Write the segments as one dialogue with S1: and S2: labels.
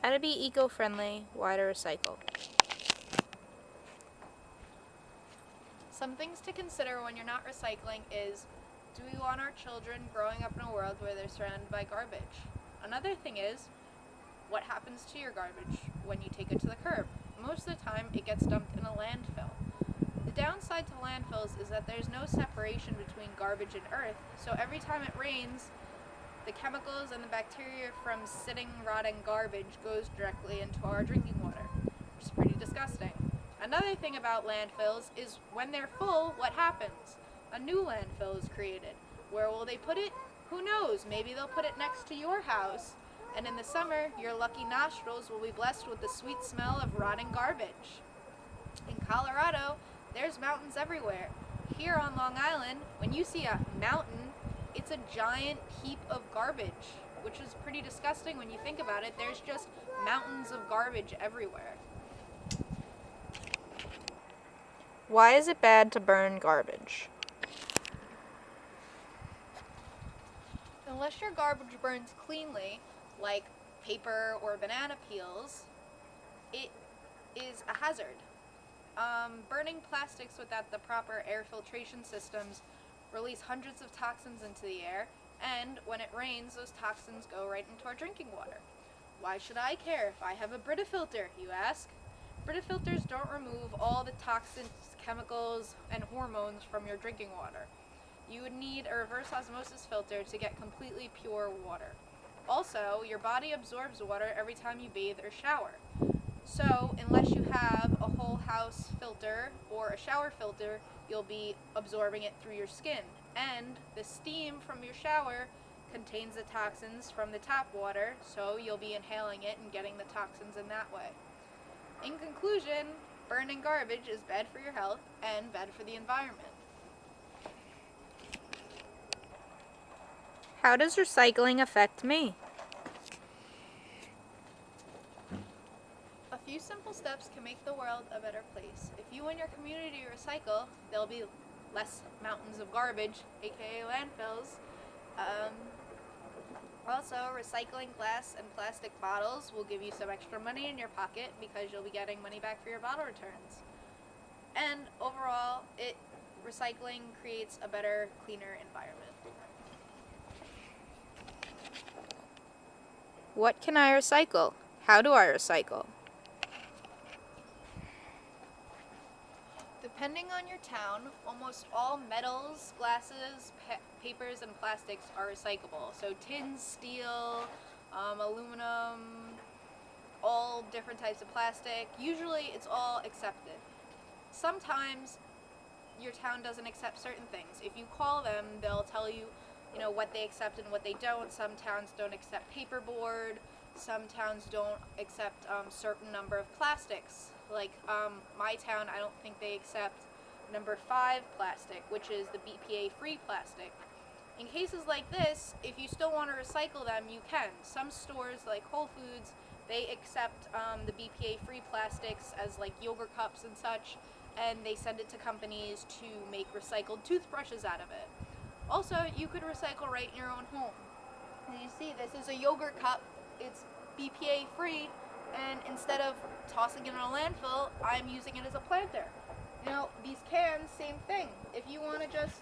S1: How to be eco-friendly, why to recycle.
S2: Some things to consider when you're not recycling is, do we want our children growing up in a world where they're surrounded by garbage? Another thing is, what happens to your garbage when you take it to the curb? Most of the time, it gets dumped in a landfill. The downside to landfills is that there's no separation between garbage and earth, so every time it rains, the chemicals and the bacteria from sitting, rotting garbage goes directly into our drinking water, which is pretty disgusting. Another thing about landfills is when they're full, what happens? A new landfill is created. Where will they put it? Who knows? Maybe they'll put it next to your house, and in the summer, your lucky nostrils will be blessed with the sweet smell of rotting garbage. In Colorado, there's mountains everywhere. Here on Long Island, when you see a mountain, it's a giant heap of garbage, which is pretty disgusting when you think about it. There's just mountains of garbage everywhere.
S1: Why is it bad to burn garbage?
S2: Unless your garbage burns cleanly, like paper or banana peels, it is a hazard. Burning plastics without the proper air filtration systems release hundreds of toxins into the air, and when it rains, those toxins go right into our drinking water. Why should I care if I have a Brita filter, you ask? Brita filters don't remove all the toxins, chemicals, and hormones from your drinking water. You would need a reverse osmosis filter to get completely pure water. Also, your body absorbs water every time you bathe or shower. So, unless you have a whole house filter or a shower filter, you'll be absorbing it through your skin. And the steam from your shower contains the toxins from the tap water, so you'll be inhaling it and getting the toxins in that way. In conclusion, burning garbage is bad for your health and bad for the environment.
S1: How does recycling affect me?
S2: A few simple steps can make the world a better place. If you and your community recycle, there'll be less mountains of garbage, aka landfills. Also, recycling glass and plastic bottles will give you some extra money in your pocket because you'll be getting money back for your bottle returns. And overall, recycling creates a better, cleaner environment.
S1: What can I recycle? How do I recycle?
S2: Depending on your town, almost all metals, glasses, papers, and plastics are recyclable. So tin, steel, aluminum, all different types of plastic. Usually it's all accepted. Sometimes your town doesn't accept certain things. If you call them, they'll tell you, what they accept and what they don't. Some towns don't accept paperboard. Some towns don't accept certain number of plastics. Like my town, I don't think they accept number 5 plastic, which is the BPA-free plastic. In cases like this, if you still want to recycle them, you can. Some stores, like Whole Foods, they accept the BPA-free plastics as like yogurt cups and such, and they send it to companies to make recycled toothbrushes out of it. Also, you could recycle right in your own home. And you see, this is a yogurt cup. It's BPA free, and instead of tossing it in a landfill, I'm using it as a planter. These cans, same thing. If you want to just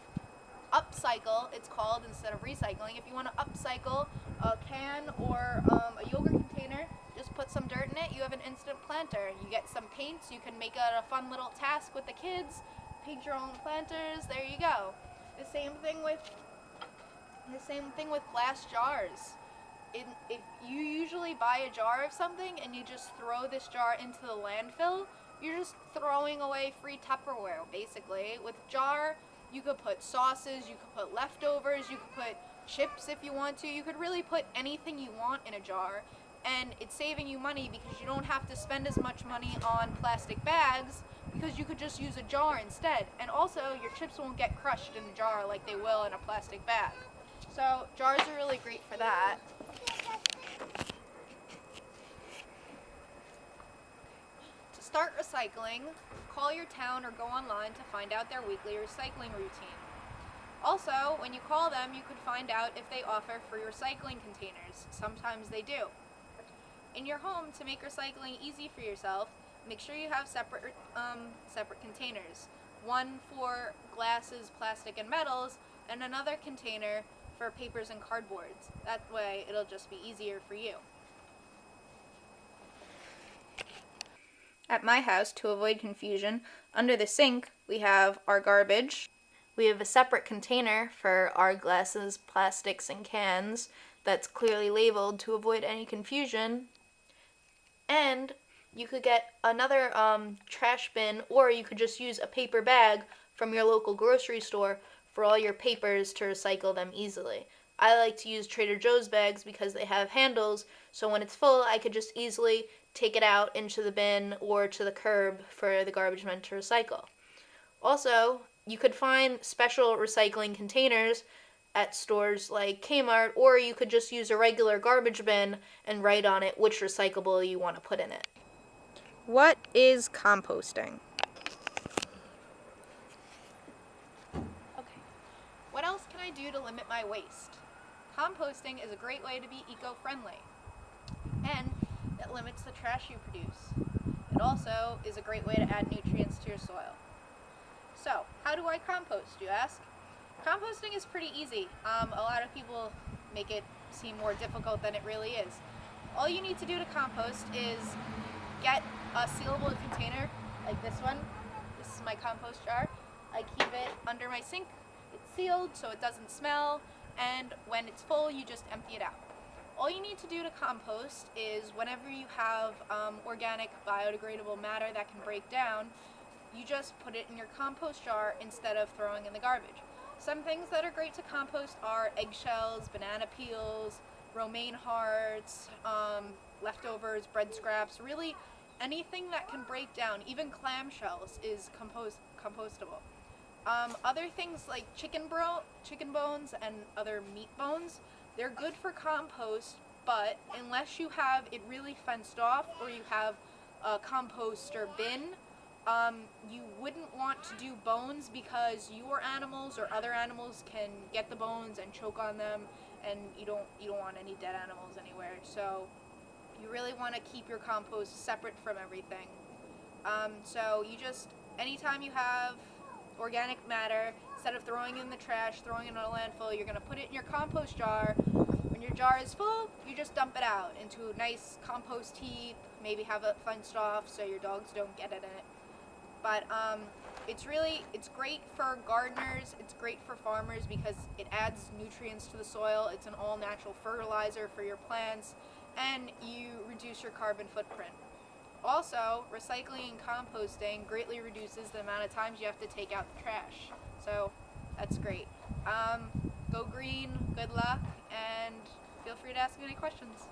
S2: upcycle, it's called, instead of recycling, if you want to upcycle a can or a yogurt container, just put some dirt in it, you have an instant planter. You get some paints, you can make it a fun little task with the kids, paint your own planters, there you go. The same thing with glass jars. If you usually buy a jar of something and you just throw this jar into the landfill, you're just throwing away free Tupperware, basically. With jar, you could put sauces, you could put leftovers, you could put chips if you want to. You could really put anything you want in a jar, and it's saving you money because you don't have to spend as much money on plastic bags because you could just use a jar instead. And also, your chips won't get crushed in a jar like they will in a plastic bag. So jars are really great for that. To start recycling, call your town or go online to find out their weekly recycling routine. Also, when you call them, you could find out if they offer free recycling containers. Sometimes they do. In your home, to make recycling easy for yourself, make sure you have separate containers. One for glasses, plastic, and metals, and another container for papers and cardboards. That way, it'll just be easier for you. At my house, to avoid confusion, under the sink, we have our garbage. We have a separate container for our glasses, plastics, and cans that's clearly labeled to avoid any confusion. And you could get another trash bin, or you could just use a paper bag from your local grocery store for all your papers to recycle them easily. I like to use Trader Joe's bags because they have handles, so when it's full, I could just easily take it out into the bin or to the curb for the garbage men to recycle. Also, you could find special recycling containers at stores like Kmart, or you could just use a regular garbage bin and write on it which recyclable you want to put in it.
S1: What is composting?
S2: Okay, what else can I do to limit my waste? Composting is a great way to be eco-friendly, and it limits the trash you produce. It also is a great way to add nutrients to your soil. So, how do I compost, you ask? Composting is pretty easy. A lot of people make it seem more difficult than it really is. All you need to do to compost is get a sealable container like this one. This is my compost jar. I keep it under my sink. It's sealed so it doesn't smell, and when it's full, you just empty it out. All you need to do to compost is whenever you have organic biodegradable matter that can break down, you just put it in your compost jar instead of throwing in the garbage. Some things that are great to compost are eggshells, banana peels, romaine hearts, leftovers, bread scraps, really anything that can break down, even clamshells is compostable. Other things like chicken bones and other meat bones, they're good for compost, but unless you have it really fenced off or you have a composter bin, you wouldn't want to do bones because your animals or other animals can get the bones and choke on them, and you don't want any dead animals anywhere. So you really want to keep your compost separate from everything. So you just, anytime you have organic matter, instead of throwing it in the trash, throwing it in a landfill, you're going to put it in your compost jar. When your jar is full, you just dump it out into a nice compost heap, maybe have it fenced off so your dogs don't get it in it. But it's great for gardeners, it's great for farmers because it adds nutrients to the soil, it's an all-natural fertilizer for your plants, and you reduce your carbon footprint. Also, recycling and composting greatly reduces the amount of times you have to take out the trash. So that's great. Go green, good luck, and feel free to ask me any questions.